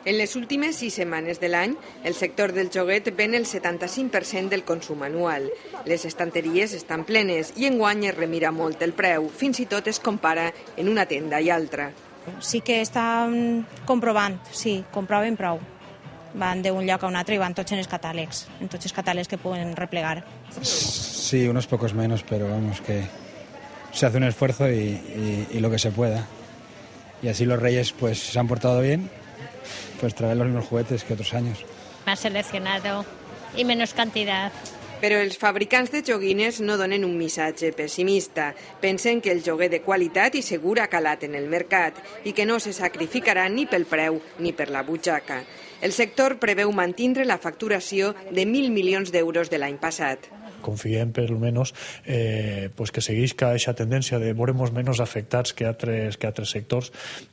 En les últimes 6 setmanes de l'any, el sector del joguet ven el 75% del consum anual. Les estanteries estan plenes i enguany es remira molt el preu, fins i tot es compara en una tenda i altra. Sí que estan comprovant, sí, comproven prou. Van d'un lloc a un altre y van tots en tots els catàlegs que pueden replegar. Sí, unos pocos menos, pero vamos, que se hace un esfuerzo y lo que se pueda. Y así los Reyes pues se han portado bien, pues traer los mismos juguetes que otros años. Más seleccionado y menos cantidad. Però els fabricants de joguines no donen un missatge pessimista. Pensen que el joguer de qualitat i segur ha calat en el mercat i que no se sacrificarà ni pel preu ni per la butxaca. El sector preveu mantindre la facturació de 1.000 milions d'euros de l'any passat. Confiem, per almenys, que seguisca aquesta tendència de veure-nos menys afectats que altres sectors.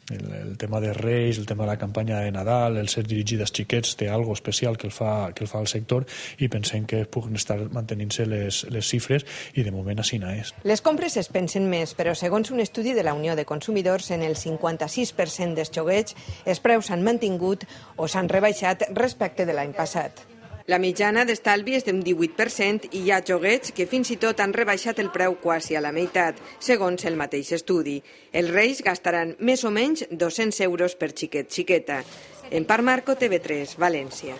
El tema de Reis, el tema de la campanya de Nadal, el ser dirigit als xiquets té algo especial que el fa el sector i pensem que puguin estar mantenint-se les xifres i de moment així és. Les compres es pensen més, però segons un estudi de la Unió de Consumidors, en el 56% dels joguets els preus s'han mantingut o s'han rebaixat respecte de l'any passat. La mitjana d'estalvi és d'un 18% i hi ha joguets que fins i tot han rebaixat el preu quasi a la meitat, segons el mateix estudi. Els Reis gastaran més o menys 200 euros per xiquet-xiqueta. En Parc Marco, TV3, València.